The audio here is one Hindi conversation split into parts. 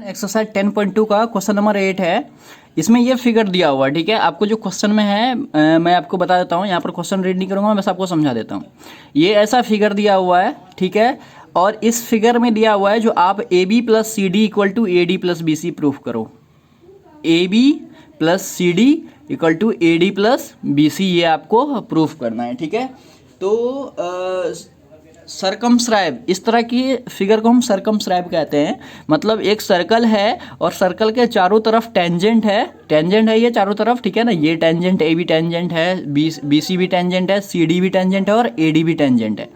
एक्सरसाइज 10.2 का क्वेश्चन नंबर 8 है। इसमें ये फिगर दिया हुआ है, ठीक है। आपको जो क्वेश्चन में है मैं आपको बता देता हूँ। यहाँ पर क्वेश्चन रीड नहीं करूँगा, मैं बस आपको समझा देता हूँ। ये ऐसा फिगर दिया हुआ है, ठीक है। और इस फिगर में दिया हुआ है जो आप A B plus C D equal to A D plus B C proof करो। A B plus C D equal to A D plus B C, ये आपको प्रूफ करना है, ठीक है। तो सरकमस्क्राइब, इस तरह की फिगर को हम सरकमस्क्राइब कहते हैं। मतलब एक सर्कल है और सर्कल के चारों तरफ टेंजेंट है ये चारों तरफ, ठीक है ना। ये टेंजेंट ए भी टेंजेंट है, बी सी भी टेंजेंट है, सी डी भी टेंजेंट है और ए डी भी टेंजेंट है।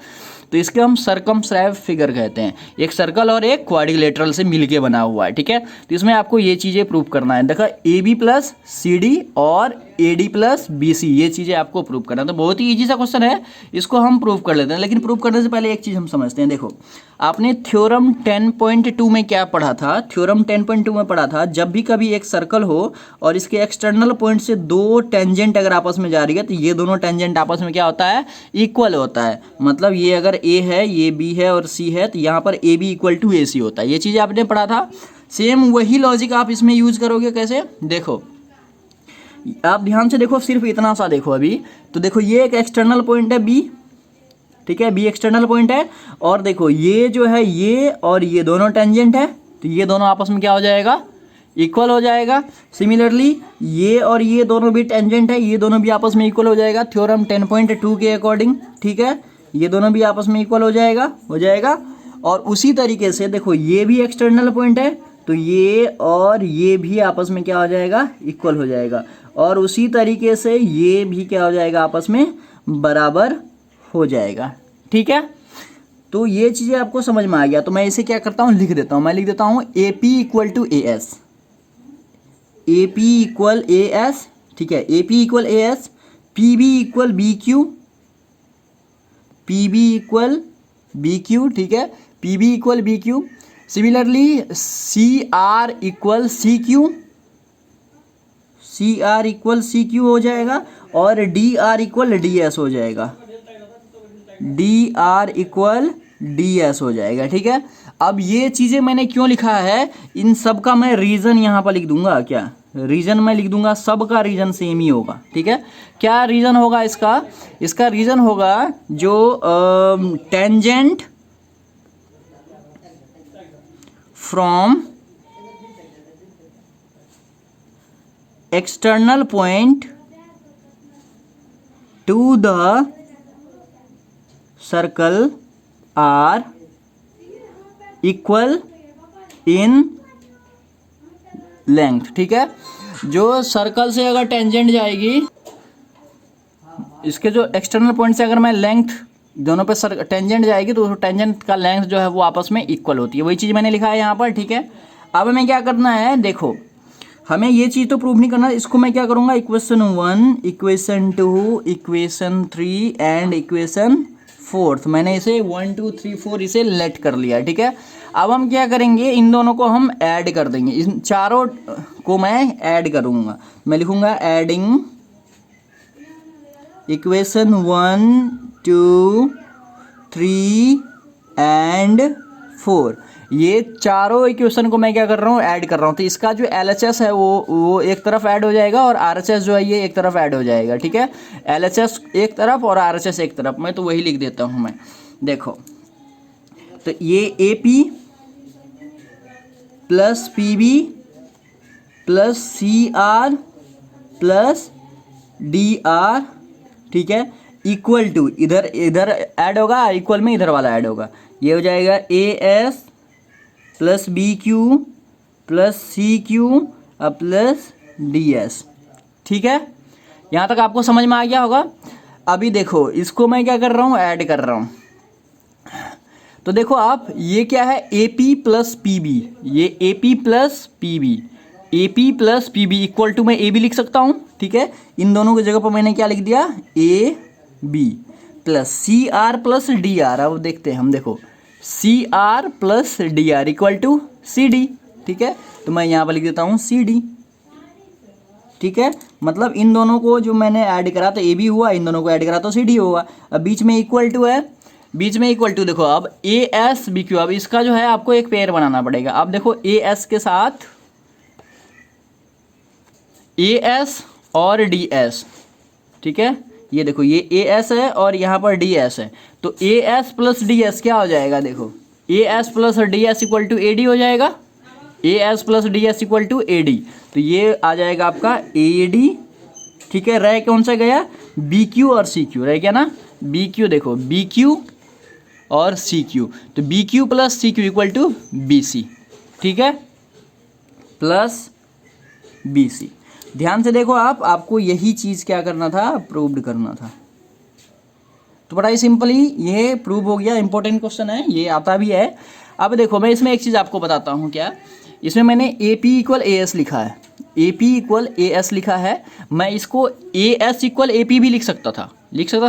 तो इसके हम सरकमस्क्राइब फिगर कहते हैं। एक सर्कल और एक क्वाड्रिलेटरल से मिलके बना हुआ है, ठीक है। तो इसमें आपको ये चीज़ें प्रूव करना है। देखा, A B plus C D और A D plus B C, ये चीज़ें आपको प्रूव करना है। तो बहुत ही ईजी सा क्वेश्चन है, इसको हम प्रूव कर लेते हैं। लेकिन प्रूव करने से पहले एक चीज़ हम समझते हैं। देखो, आपने थ्योरम 10.2 में क्या पढ़ा था? थ्योरम 10.2 में पढ़ा था, जब भी कभी एक सर्कल हो और इसके एक्सटर्नल पॉइंट से दो टेंजेंट अगर आपस में जा रही है तो ये दोनों टेंजेंट आपस में क्या होता है? इक्वल होता है। मतलब ये अगर ए है, ये बी है और सी है, तो यहाँ पर ए बी इक्वल टू ए सी होता है। ये चीज़ आपने पढ़ा था। सेम वही लॉजिक आप इसमें यूज करोगे। कैसे? देखो, आप ध्यान से देखो, सिर्फ इतना सा देखो अभी। तो देखो, ये एक एक्सटर्नल पॉइंट है बी, ठीक है, बी एक्सटर्नल पॉइंट है। और देखो, ये जो है ये और ये दोनों टेंजेंट है, तो ये दोनों आपस में क्या हो जाएगा? इक्वल हो जाएगा। सिमिलरली ये और ये दोनों भी टेंजेंट है, ये दोनों भी आपस में इक्वल हो जाएगा थ्योरम 10.2 के अकॉर्डिंग, ठीक है। ये दोनों भी आपस में इक्वल हो जाएगा। और उसी तरीके से देखो, ये भी एक्सटर्नल पॉइंट है, तो ये और ये भी आपस में क्या हो जाएगा? इक्वल हो जाएगा। और उसी तरीके से ये भी क्या हो जाएगा? आपस में बराबर हो जाएगा, ठीक है। तो ये चीज़ें आपको समझ में आ गया। तो मैं इसे क्या करता हूँ? लिख देता हूँ। मैं लिख देता हूँ A P equal to A S, A P equal A S, ठीक है। A P equal A S, P B equal B Q, P B equal B Q, ठीक है। P B equal B Q. Similarly C R equal C Q, C R equal C Q हो जाएगा। और D R equal D S हो जाएगा, D R equal D S हो जाएगा, ठीक है। अब ये चीज़ें मैंने क्यों लिखा है, इन सब का मैं रीज़न यहाँ पर लिख दूंगा। क्या रीज़न मैं लिख दूंगा? सब का रीज़न सेम ही होगा, ठीक है। क्या रीज़न होगा इसका? इसका रीज़न होगा जो tangent from external point to the circle are equal in length, ठीक है। जो सर्कल से अगर टेंजेंट जाएगी, इसके जो एक्सटर्नल पॉइंट से अगर मैं लेंथ दोनों पे टेंजेंट जाएगी, तो टेंजेंट का लेंथ जो है वो आपस में इक्वल होती है। वही चीज़ मैंने लिखा है यहाँ पर, ठीक है। अब हमें क्या करना है? देखो, हमें ये चीज़ तो प्रूव नहीं करना। इसको मैं क्या करूँगा? Equation 1, equation 2, equation 3 and equation 4, मैंने इसे 1 2 3 4 इसे लेट कर लिया, ठीक है। अब हम क्या करेंगे? इन दोनों को हम ऐड कर देंगे। इन चारों को मैं ऐड करूँगा। मैं लिखूँगा एडिंग इक्वेशन 1 2 3 एंड 4। ये चारों इक्वेशन को मैं क्या कर रहा हूँ? ऐड कर रहा हूँ। तो इसका जो LHS है वो एक तरफ ऐड हो जाएगा और RHS जो है ये एक तरफ ऐड हो जाएगा, ठीक है। LHS एक तरफ और RHS एक तरफ। मैं तो वही लिख देता हूँ मैं। देखो, तो ये AP plus PB plus CR plus DR, ठीक है, इक्वल टू इधर ऐड होगा, इक्वल में इधर वाला ऐड होगा। ये हो जाएगा AS plus BQ plus CQ plus DS, ठीक है। यहाँ तक आपको समझ में आ गया होगा। अभी देखो, इसको मैं क्या कर रहा हूँ? ऐड कर रहा हूँ। तो देखो आप, ये क्या है? AP प्लस PB, ये AP plus PB, AP plus PB equal to, मैं AB लिख सकता हूँ, ठीक है। इन दोनों की जगह पर मैंने क्या लिख दिया? AB plus CR plus DR। अब देखते हैं हम, देखो CR plus DR equal to CD, ठीक है। तो मैं यहाँ पर लिख देता हूँ CD, ठीक है। मतलब इन दोनों को जो मैंने ऐड करा तो AB हुआ, इन दोनों को ऐड करा तो CD होगा। अब बीच में इक्वल टू है, बीच में इक्वल टू, देखो अब ए एस बी क्यू, अब इसका जो है आपको एक पेयर बनाना पड़ेगा। अब देखो ए एस के साथ ए एस और डी एस, ठीक है, ये देखो ये ए एस है और यहाँ पर डी एस है, तो A S plus D S क्या हो जाएगा, देखो A S plus D S equal to A D हो जाएगा, A S plus D S equal to A D, तो ये आ जाएगा आपका ए डी, ठीक है। रह कौन सा गया, बी क्यू और सी क्यू रह गया ना, बी क्यू, देखो बी क्यू और सी क्यू, तो B Q plus C Q equal to B C, ठीक है, प्लस बी सी। ध्यान से देखो आप, आपको यही चीज़ क्या करना था, प्रूव्ड करना था। तो बड़ा ही सिंपली ये प्रूव हो गया, इंपॉर्टेंट क्वेश्चन है, ये आता भी है। अब देखो मैं इसमें एक चीज़ आपको बताता हूँ, क्या इसमें मैंने ए पी इक्वल ए एस लिखा है, A P equal A S लिखा है, मैं इसको A S equal A P भी लिख सकता था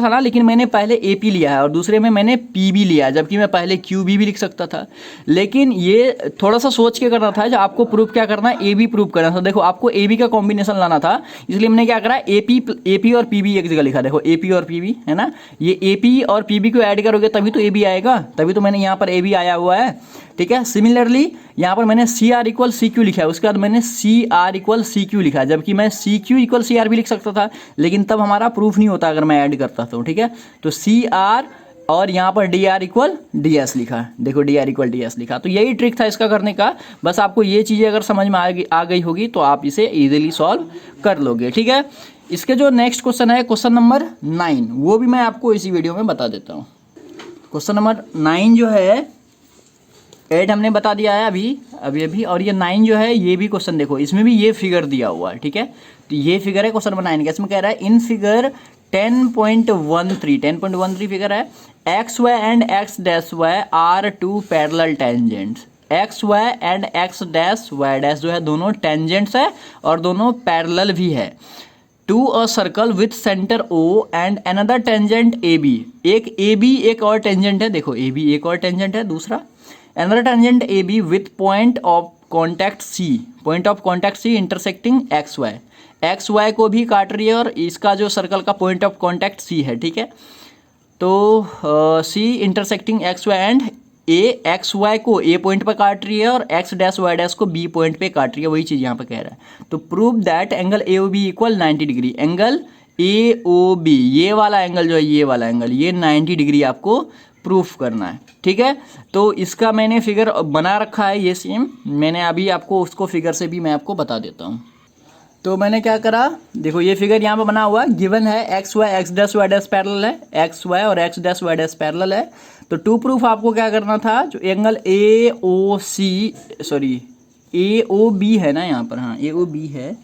ना, लेकिन मैंने पहले ए पी लिया है और दूसरे में मैंने पी भी लिया है, जबकि मैं पहले क्यू बी भी लिख सकता था। लेकिन ये थोड़ा सा सोच के करना था, जो आपको प्रूफ क्या करना है, ए बी प्रूफ करना था। देखो आपको ए बी का कॉम्बिनेशन लाना था, इसलिए मैंने क्या करा, ए पी और पी बी एक जगह लिखा, देखो ए पी और पी बी है ना, ये ए पी और पी बी को ऐड करोगे तभी तो ए बी आएगा, तभी तो मैंने यहाँ पर ए बी आया हुआ है, ठीक है। सिमिलरली यहाँ पर मैंने C R equal C Q लिखा है, उसके बाद मैंने C R equal C Q लिखा है, जबकि मैं C Q equal C R भी लिख सकता था, लेकिन तब हमारा प्रूफ नहीं होता अगर मैं ऐड करता तो, ठीक है। तो सी आर और यहाँ पर D R equal D S लिखा है, देखो D R equal D S लिखा, तो यही ट्रिक था इसका करने का। बस आपको ये चीज़ें अगर समझ में आ गई होगी तो आप इसे इजीली सॉल्व कर लोगे, ठीक है। इसके जो नेक्स्ट क्वेश्चन है, क्वेश्चन नंबर 9, वो भी मैं आपको इसी वीडियो में बता देता हूँ। क्वेश्चन नंबर 9 जो है, 8 हमने बता दिया है अभी, और ये 9 जो है, ये भी क्वेश्चन देखो, इसमें भी ये फिगर दिया हुआ है, ठीक है। तो ये फिगर है क्वेश्चन नंबर 9 का, इसमें कह रहा है इन फिगर 10.13 फिगर है, X Y and X dash Y are two parallel tangents, X Y and X dash Y dash जो है दोनों टेंजेंट्स है और दोनों पैरेलल भी है, to a circle with centre O and another tangent A B, एक ए बी एक और टेंजेंट है, देखो ए बी एक और टेंजेंट है, दूसरा another tangent AB with point of contact C intersecting XY को भी काट रही है और इसका जो सर्कल का पॉइंट ऑफ कांटेक्ट C है, ठीक है। तो C intersecting XY and XY को A पॉइंट पर काट रही है और X डैश Y डैश को B पॉइंट पे काट रही है, वही चीज़ यहाँ पे कह रहा है। तो prove that angle AOB equal 90 degree, angle AOB ये वाला एंगल जो है, ये वाला एंगल, ये 90 डिग्री आपको प्रूफ करना है, ठीक है। तो इसका मैंने फिगर बना रखा है, ये सेम मैंने अभी आपको उसको फिगर से भी मैं आपको बता देता हूँ। तो मैंने क्या करा, देखो ये फिगर यहाँ पर बना हुआ गिवन है, X Y X dash Y dash parallel है, एक्स वाई और X dash Y dash parallel है। तो टू प्रूफ आपको क्या करना था, जो एंगल AOB है ना यहाँ पर, हाँ AOB है,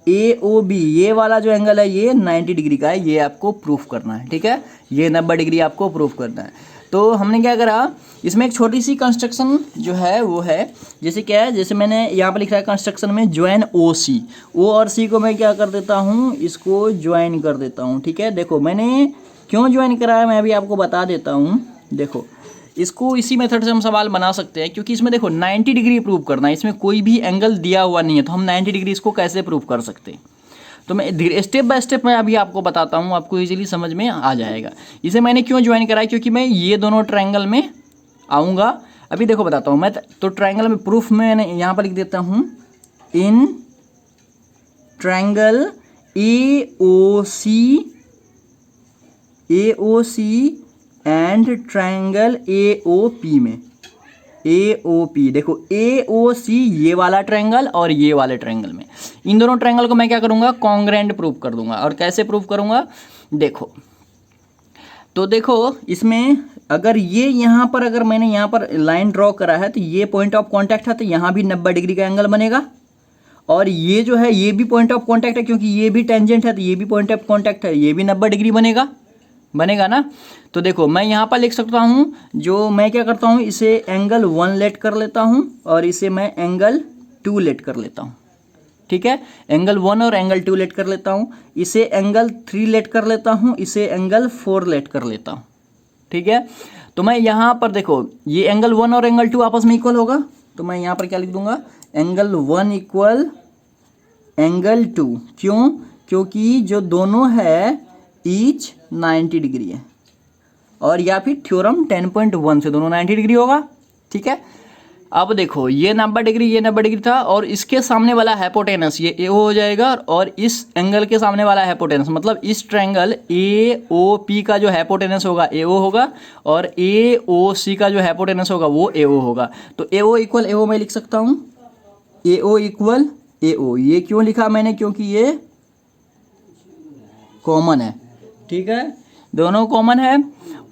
AOB ये वाला जो एंगल है ये 90 डिग्री का है, ये आपको प्रूफ करना है, ठीक है, ये 90 डिग्री आपको प्रूफ करना है। तो हमने क्या करा, इसमें एक छोटी सी कंस्ट्रक्शन जो है वो है, जैसे क्या है, जैसे मैंने यहाँ पर लिखा है कंस्ट्रक्शन में ज्वाइन OC, O और C को मैं क्या कर देता हूँ, इसको ज्वाइन कर देता हूँ, ठीक है। देखो मैंने क्यों ज्वाइन करा है मैं भी आपको बता देता हूँ। देखो इसको इसी मेथड से हम सवाल बना सकते हैं, क्योंकि इसमें देखो 90 डिग्री प्रूव करना है, इसमें कोई भी एंगल दिया हुआ नहीं है, तो हम 90 डिग्री इसको कैसे प्रूव कर सकते हैं। तो मैं स्टेप बाय स्टेप मैं अभी आपको बताता हूँ, आपको इजीली समझ में आ जाएगा। इसे मैंने क्यों ज्वाइन करा है, क्योंकि मैं ये दोनों ट्रायंगल में आऊँगा। अभी देखो बताता हूँ मैं, तो ट्रायंगल में प्रूफ में मैंने यहाँ पर लिख देता हूँ, in triangle AOC and triangle AOP में, AOP देखो AOC ये वाला ट्रायंगल और ये वाले ट्रायंगल में, इन दोनों ट्रायंगल को मैं क्या करूँगा, कॉन्ग्रेंट प्रूव कर दूंगा। और कैसे प्रूव करूँगा, देखो तो देखो इसमें अगर ये यहाँ पर, अगर मैंने यहाँ पर लाइन ड्रॉ करा है तो ये पॉइंट ऑफ कॉन्टैक्ट है, तो यहाँ भी 90 डिग्री का एंगल बनेगा। और ये जो है ये भी पॉइंट ऑफ कॉन्टैक्ट है, क्योंकि ये भी टेंजेंट है, तो ये भी पॉइंट ऑफ कॉन्टैक्ट है, ये भी 90 डिग्री बनेगा ना। तो देखो मैं यहाँ पर लिख सकता हूँ, जो मैं क्या करता हूँ, इसे एंगल 1 लेट कर लेता हूँ और इसे मैं एंगल 2 लेट कर लेता हूँ, ठीक है। एंगल 1 और एंगल 2 लेट कर लेता हूँ, इसे एंगल 3 लेट कर लेता हूँ, इसे एंगल 4 लेट कर लेता हूँ, ठीक है। तो मैं यहाँ पर देखो ये एंगल 1 और एंगल 2 आपस में इक्वल होगा, तो मैं यहाँ पर क्या लिख दूंगा, एंगल 1 इक्वल एंगल 2, क्यों, क्योंकि जो दोनों है ईच 90 डिग्री है, और या फिर थ्योरम 10.1 से दोनों 90 डिग्री होगा। ठीक है, अब देखो ये 90 डिग्री, ये 90 डिग्री था, और इसके सामने वाला हाइपोटेनस ये ए हो जाएगा, और इस एंगल के सामने वाला हाइपोटेनस मतलब इस ट्रायंगल ए ओ पी का जो हाइपोटेनस होगा ए ओ होगा, और ए ओ सी का जो हाइपोटेनस होगा वो ए ओ होगा। तो ए ओ इक्वल ए ओ मैं लिख सकता हूँ, ए ओ इक्वल ए ओ। ये क्यों लिखा मैंने, क्योंकि ये कॉमन है। ठीक है, दोनों कॉमन है।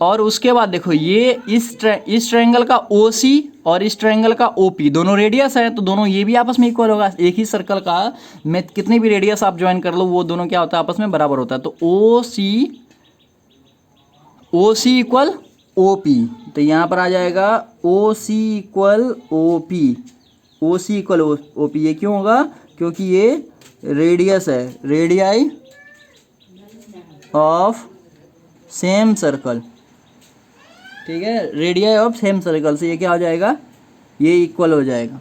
और उसके बाद देखो ये इस ट्रायंगल का ओ सी और इस ट्रायंगल का ओ पी दोनों रेडियस है, तो दोनों ये भी आपस में इक्वल होगा। एक ही सर्कल का में कितनी भी रेडियस आप ज्वाइन कर लो वो दोनों क्या होता है, आपस में बराबर होता है। तो ओ सी इक्वल ओ पी, तो यहाँ पर आ जाएगा ओ सी इक्वल ओ पी, ओ सी इक्वल ओ पी। ये क्यों होगा, क्योंकि ये रेडियस है, रेडियाई ऑफ सेम सर्कल। ठीक है, रेडियाई ऑफ सेम सर्कल से ये क्या हो जाएगा, ये इक्वल हो जाएगा।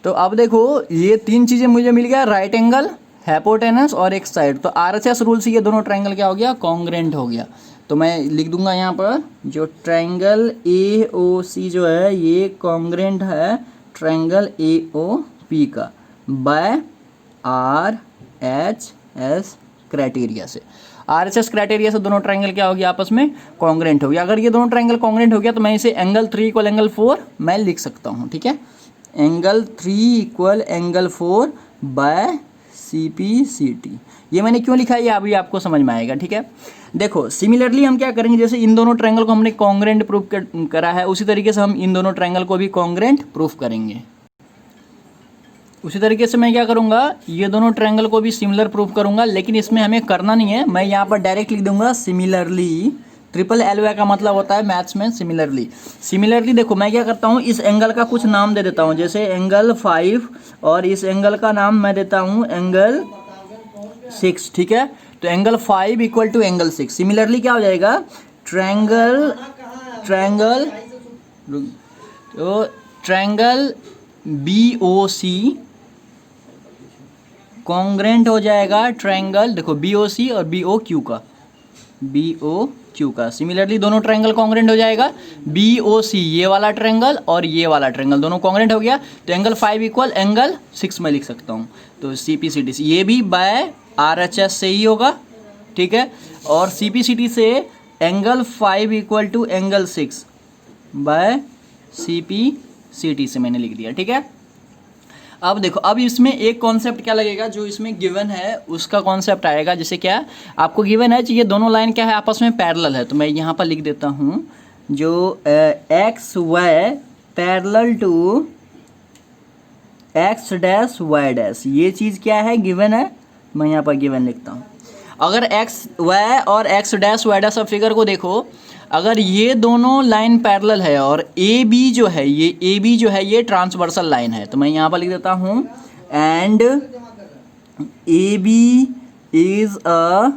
तो अब देखो ये तीन चीज़ें मुझे मिल गया, राइट एंगल, हाइपोटेनस और एक साइड। तो आरएचएस रूल से ये दोनों ट्रायंगल क्या हो गया, कॉन्ग्रेंट हो गया। तो मैं लिख दूंगा यहाँ पर जो ट्रायंगल ए ओ सी जो है ये कॉन्ग्रेंट है ट्रायंगल ए ओ पी का by R H S criteria से। आर एच एस क्राइटेरिया से दोनों ट्रायंगल क्या हो गया, आपस में कॉन्ग्रेंट हो गया। अगर ये दोनों ट्रायंगल कॉन्ग्रेंट हो गया तो मैं इसे एंगल 3 इक्वल एंगल 4 मैं लिख सकता हूँ। ठीक है, angle 3 equal angle 4 by C P C T. ये मैंने क्यों लिखा है ये अभी आपको समझ में आएगा। ठीक है, देखो सिमिलरली हम क्या करेंगे, जैसे इन दोनों ट्रायंगल को हमने कॉन्ग्रेंट प्रूफ करा है, उसी तरीके से हम इन दोनों ट्रायंगल को भी कॉन्ग्रेंट प्रूफ करेंगे। उसी तरीके से मैं क्या करूंगा, ये दोनों ट्रायंगल को भी सिमिलर प्रूफ करूंगा, लेकिन इसमें हमें करना नहीं है, मैं यहाँ पर डायरेक्ट लिख दूंगा सिमिलरली। ट्रिपल एल वाई का मतलब होता है मैथ्स में सिमिलरली। सिमिलरली देखो मैं क्या करता हूँ, इस एंगल का कुछ नाम दे देता हूँ, जैसे एंगल 5, और इस एंगल का नाम मैं देता हूँ एंगल 6। ठीक है, तो angle 5 equal to angle 6। Similarly क्या हो जाएगा, ट्रायंगल तो triangle B O C congruent हो जाएगा ट्रायंगल, देखो बी ओ सी और बी ओ क्यू का, सिमिलरली दोनों ट्रायंगल कॉन्ग्रेंट हो जाएगा। बी ओ सी ये वाला ट्रायंगल और ये वाला ट्रायंगल दोनों कॉन्ग्रेंट हो गया, तो एंगल 5 इक्वल एंगल 6 में लिख सकता हूँ। तो सी पी सी टी ये भी बाय आर एच एस से ही होगा। ठीक है, और सी पी सी टी से angle 5 equal to angle 6 by C P C T से मैंने लिख दिया। ठीक है, अब देखो अब इसमें एक कॉन्सेप्ट क्या लगेगा, जो इसमें गिवन है उसका कॉन्सेप्ट आएगा। जैसे क्या आपको गिवन है कि ये दोनों लाइन क्या है, आपस में पैरेलल है, तो मैं यहाँ पर लिख देता हूँ जो X Y parallel to X dash Y dash, ये चीज़ क्या है, गिवन है। मैं यहाँ पर गिवन लिखता हूँ। अगर एक्स वाई और एक्स डैश वाई डैश, अब फिगर को देखो, अगर ये दोनों लाइन पैरेलल है और ए बी जो है ये ट्रांसवर्सल लाइन है, तो मैं यहाँ पर लिख देता हूँ and A B is a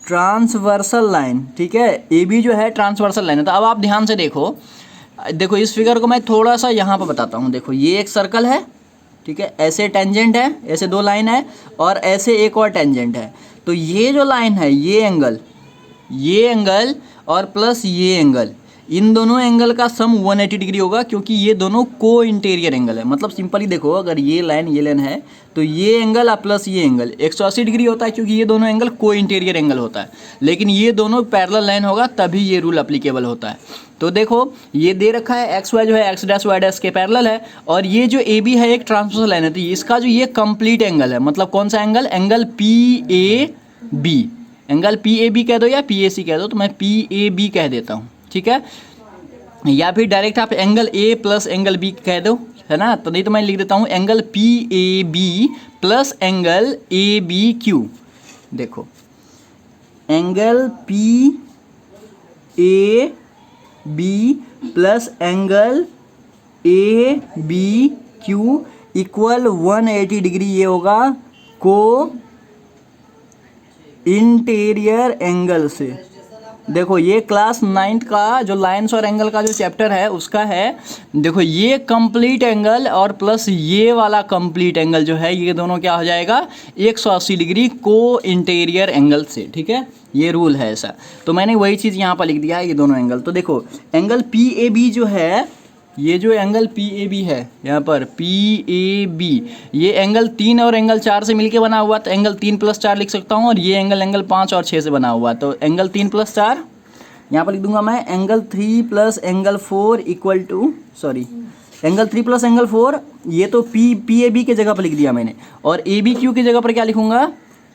transversal line. ठीक है, ए बी जो है ट्रांसवर्सल लाइन है। तो अब आप ध्यान से देखो इस फिगर को मैं थोड़ा सा यहाँ पर बताता हूँ। देखो ये एक सर्कल है, ठीक है, ऐसे टेंजेंट है, ऐसे दो लाइन है, और ऐसे एक और टेंजेंट है। तो ये जो लाइन है ये एंगल और प्लस ये एंगल, इन दोनों एंगल का सम 180 डिग्री होगा, क्योंकि ये दोनों को इंटीरियर एंगल है। मतलब सिंपली देखो, अगर ये लाइन है तो ये एंगल और प्लस ये एंगल 180 डिग्री होता है, क्योंकि ये दोनों एंगल को इंटीरियर एंगल होता है। लेकिन ये दोनों पैरेलल लाइन होगा तभी ये रूल अप्लीकेबल होता है। तो देखो ये दे रखा है एक्स वाई जो है एक्स डैश वाई डैश के पैरेलल है, और ये जो ए बी है एक ट्रांसवर्सल लाइन है, तो इसका जो ये कंप्लीट एंगल है, मतलब कौन सा angle, angle P A B, angle P A B कह दो या पी ए सी कह दो, तो मैं पी ए बी कह देता हूँ। ठीक है, या फिर डायरेक्ट आप angle A plus angle B कह दो, है ना। तो नहीं तो मैं लिख देता हूँ angle P A B plus angle A B Q. देखो angle P A B plus angle A B Q equal 180 degree, ये होगा को इंटीरियर एंगल से। देखो ये क्लास 9th का जो लाइन्स और एंगल का जो चैप्टर है उसका है। देखो ये कंप्लीट एंगल और प्लस ये वाला कंप्लीट एंगल जो है ये दोनों क्या हो जाएगा 180 डिग्री को इंटीरियर एंगल से, ठीक है, ये रूल है ऐसा। तो मैंने वही चीज़ यहाँ पर लिख दिया है, ये दोनों एंगल। तो देखो एंगल PAB जो है, ये जो एंगल PAB है यहाँ पर PAB, ये एंगल 3 और एंगल 4 से मिलके बना हुआ, तो एंगल 3 + 4 लिख सकता हूँ। और ये एंगल 5 और 6 से बना हुआ, तो एंगल 3 + 4 यहाँ पर लिख दूंगा मैं। Angle 3 + angle 4 equal to, sorry angle 3 + angle 4, ये तो PAB के जगह पर लिख दिया मैंने। और ABQ की जगह पर क्या लिखूंगा,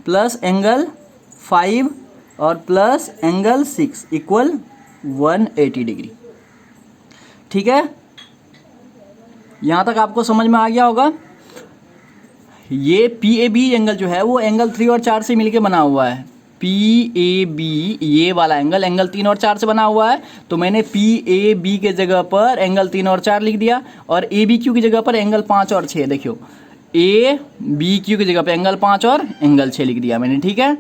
प्लस एंगल 5 और प्लस एंगल 6 इक्वल 180 डिग्री। ठीक है, यहाँ तक आपको समझ में आ गया होगा। ये PAB एंगल जो है वो एंगल 3 और 4 से मिलके बना हुआ है। PAB ये वाला एंगल 3 और 4 से बना हुआ है, तो मैंने PAB के जगह पर एंगल 3 और 4 लिख दिया। और ABQ की जगह पर एंगल 5 और 6, देखियो ABQ की जगह पर एंगल 5 और एंगल 6 लिख दिया मैंने। ठीक है,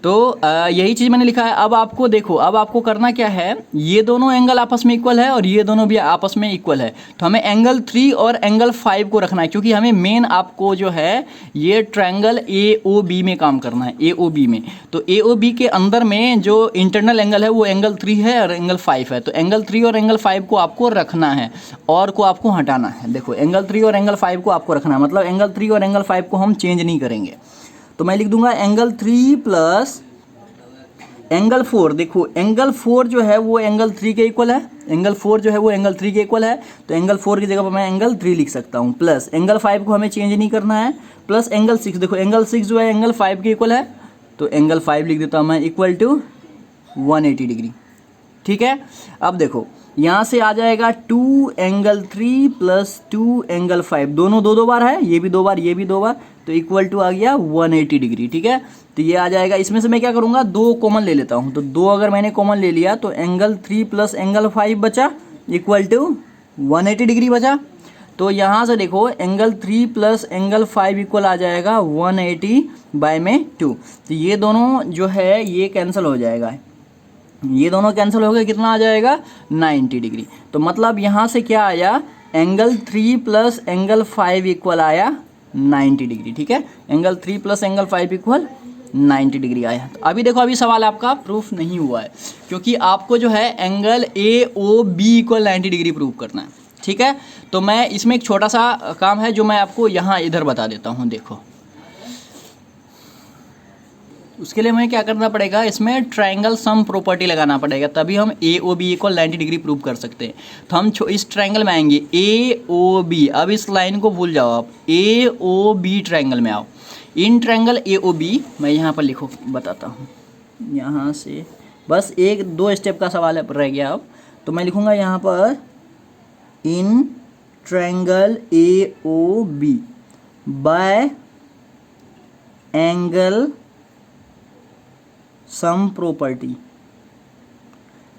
तो यही चीज़ मैंने लिखा है। अब आपको देखो, अब आपको करना क्या है, ये दोनों एंगल आपस में इक्वल है और ये दोनों भी आपस में इक्वल है, तो हमें एंगल 3 और एंगल 5 को रखना है, क्योंकि हमें मेन आपको जो है ये ट्रायंगल AOB में काम करना है, AOB में। तो AOB के अंदर में जो इंटरनल एंगल है वो एंगल 3 है और एंगल 5 है, तो एंगल 3 और एंगल 5 को आपको रखना है और को आपको हटाना है। देखो एंगल 3 और एंगल 5 को आपको रखना है, मतलब एंगल 3 और एंगल 5 को हम चेंज नहीं करेंगे। तो मैं लिख दूंगा एंगल 3 + एंगल 4। देखो एंगल 4 जो है वो एंगल 3 के इक्वल है, एंगल 4 जो है वो एंगल 3 के इक्वल है, तो एंगल 4 की जगह पर मैं एंगल 3 लिख सकता हूँ। प्लस एंगल 5 को हमें चेंज नहीं करना है, प्लस एंगल 6। देखो एंगल 6 जो है एंगल 5 के इक्वल है, तो एंगल 5 लिख देता हूँ मैं इक्वल टू 180 डिग्री। ठीक है, अब देखो यहाँ से आ जाएगा 2 एंगल 3 + 2 एंगल 5, दोनों दो बार है, ये भी 2 बार ये भी 2 बार, तो इक्वल टू आ गया 180 डिग्री। ठीक है, तो ये आ जाएगा। इसमें से मैं क्या करूँगा, 2 कॉमन ले लेता हूँ, तो 2 अगर मैंने कॉमन ले लिया तो एंगल 3 + एंगल 5 बचा इक्वल टू 180 डिग्री बचा। तो यहाँ से देखो एंगल 3 + एंगल 5 इक्वल आ जाएगा 180/2। तो ये दोनों जो है ये कैंसिल हो जाएगा, ये दोनों कैंसिल हो गए, कितना आ जाएगा 90 डिग्री। तो मतलब यहाँ से क्या आया, एंगल 3 + एंगल 5 इक्वल आया 90 डिग्री। ठीक है, एंगल 3 + एंगल 5 इक्वल 90 डिग्री आया। तो अभी देखो, अभी सवाल आपका प्रूफ नहीं हुआ है, क्योंकि आपको जो है angle AOB equal 90 degree prove करना है। ठीक है, तो मैं इसमें एक छोटा सा काम है जो मैं आपको यहाँ इधर बता देता हूँ। देखो उसके लिए हमें क्या करना पड़ेगा, इसमें ट्रायंगल सम प्रॉपर्टी लगाना पड़ेगा, तभी हम AOB इक्वल 90 डिग्री प्रूव कर सकते हैं। तो हम इस ट्रायंगल में आएंगे AOB, अब इस लाइन को भूल जाओ आप, AOB ट्रायंगल में आओ। इन ट्रायंगल AOB मैं यहाँ पर लिखो बताता हूँ, यहाँ से बस 1-2 स्टेप का सवाल रह गया अब। तो मैं लिखूँगा यहाँ पर in triangle AOB bye angle sum property.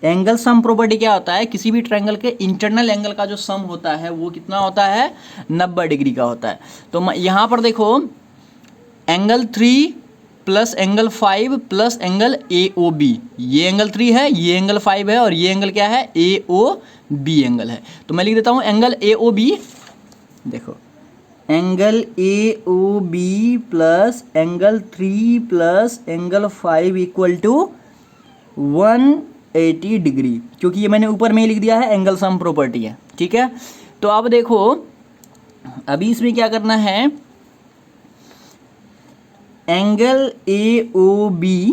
Angle sum property क्या होता है, किसी भी ट्रायंगल के इंटरनल एंगल का जो सम होता है वो कितना होता है, 90 डिग्री का होता है। तो यहाँ पर देखो एंगल 3 + एंगल 5 + एंगल AOB, ये एंगल 3 है, ये एंगल 5 है और ये एंगल क्या है, AOB एंगल है। तो मैं लिख देता हूँ एंगल AOB, देखो angle AOB + angle 3 + angle 5 equal to 180 degree, क्योंकि ये मैंने ऊपर में ही लिख दिया है, एंगल सम प्रॉपर्टी है। ठीक है, तो अब देखो अभी इसमें क्या करना है, एंगल AOB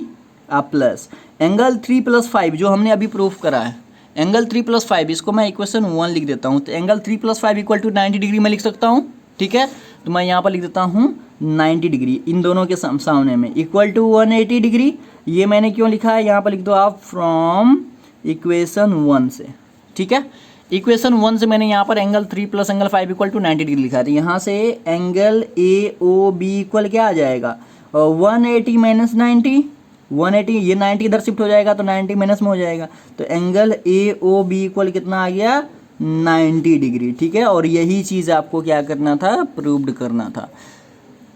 प्लस एंगल 3 + 5 जो हमने अभी प्रूफ करा है, एंगल 3 + 5, इसको मैं इक्वेशन 1 लिख देता हूँ। तो एंगल 3 + 5 इक्वल टू 90 डिग्री मैं लिख सकता हूँ। ठीक है, तो मैं यहाँ पर लिख देता हूँ 90 डिग्री इन दोनों के सामने में इक्वल टू 180 डिग्री। ये मैंने क्यों लिखा है, यहाँ पर लिख दो आप फ्रॉम इक्वेशन 1 से। ठीक है, इक्वेशन 1 से मैंने यहाँ पर angle 3 + angle 5 equal to 90 degree लिखा है। तो यहाँ से एंगल AOB इक्वल क्या आ जाएगा, 180 - 90, 180, ये 90 इधर शिफ्ट हो जाएगा तो 90 माइनस में हो जाएगा, तो एंगल AOB इक्वल कितना आ गया, 90 डिग्री। ठीक है, और यही चीज़ आपको क्या करना था, प्रूव्ड करना था।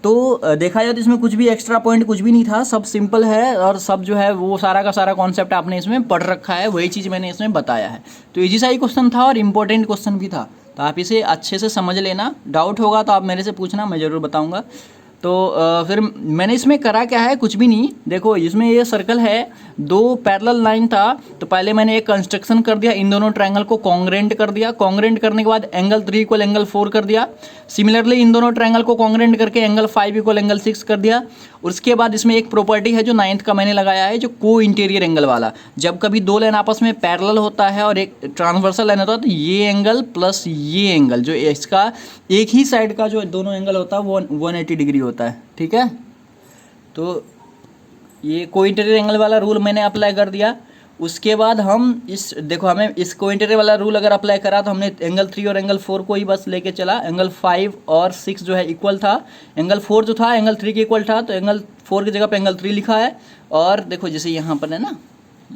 तो देखा जाए तो इसमें कुछ भी एक्स्ट्रा पॉइंट कुछ भी नहीं था, सब सिंपल है और सब जो है वो सारा का सारा कॉन्सेप्ट आपने इसमें पढ़ रखा है, वही चीज़ मैंने इसमें बताया है। तो इजी सा ही क्वेश्चन था और इम्पोर्टेंट क्वेश्चन भी था, तो आप इसे अच्छे से समझ लेना। डाउट होगा तो आप मेरे से पूछना, मैं ज़रूर बताऊँगा। तो फिर मैंने इसमें करा क्या है, कुछ भी नहीं। देखो इसमें ये सर्कल है, दो पैरेलल लाइन था, तो पहले मैंने एक कंस्ट्रक्शन कर दिया, इन दोनों ट्रायंगल को कॉन्ग्रेंट कर दिया। कॉन्ग्रेंट करने के बाद एंगल 3 इक्वल एंगल 4 कर दिया। सिमिलरली इन दोनों ट्रायंगल को कॉन्ग्रेंट करके एंगल 5 इक्वल एंगल 6 कर दिया। उसके बाद इसमें एक प्रॉपर्टी है जो 9th का मैंने लगाया है, जो को इंटीरियर एंगल वाला। जब कभी दो लाइन आपस में पैरेलल होता है और एक ट्रांसवर्सल लाइन होता है, तो ये एंगल प्लस ये एंगल, जो इसका एक ही साइड का जो दोनों एंगल होता है वो 180 डिग्री होता है, ठीक है। तो ये को इंटीरियर एंगल वाला रूल मैंने अप्लाई कर दिया। उसके बाद हम इस देखो, हमें इस को इंटीरियर वाला रूल अगर अप्लाई करा तो हमने एंगल 3 और एंगल 4 को ही बस लेके चला। एंगल 5 और 6 जो है इक्वल था, एंगल 4 जो था एंगल 3 के इक्वल था, तो एंगल 4 की जगह पे एंगल 3 लिखा है। और देखो जैसे यहाँ पर है ना,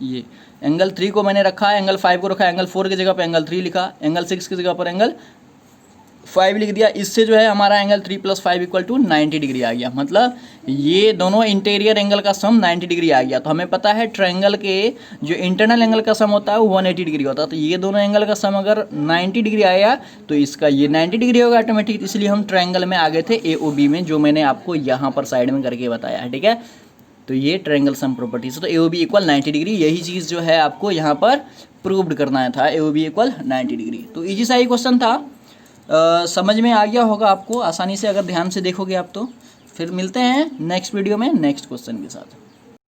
ये एंगल 3 को मैंने रखा है, एंगल 5 को रखा है, एंगल 4 की जगह पे एंगल 3 लिखा, एंगल 6 की जगह पर एंगल 5 लिख दिया। इससे जो है हमारा एंगल 3 + 5 = 90 डिग्री आ गया। मतलब ये दोनों इंटीरियर एंगल का सम 90 डिग्री आ गया। तो हमें पता है ट्रायंगल के जो इंटरनल एंगल का सम होता है वो 180 डिग्री होता है। तो ये दोनों एंगल का सम अगर 90 डिग्री आया तो इसका ये 90 डिग्री होगा ऑटोमेटिक। इसलिए हम ट्रायंगल में आ गए थे AOB में, जो मैंने आपको यहाँ पर साइड में करके बताया है, ठीक है। तो ये ट्रायंगल सम प्रॉपर्टीज, तो AOB = 90 डिग्री, यही चीज़ जो है आपको यहाँ पर प्रूव्ड करना था, AOB = 90 डिग्री। तो ईजी सा ही क्वेश्चन था, समझ में आ गया होगा आपको आसानी से, अगर ध्यान से देखोगे आप तो। फिर मिलते हैं नेक्स्ट वीडियो में नेक्स्ट क्वेश्चन के साथ।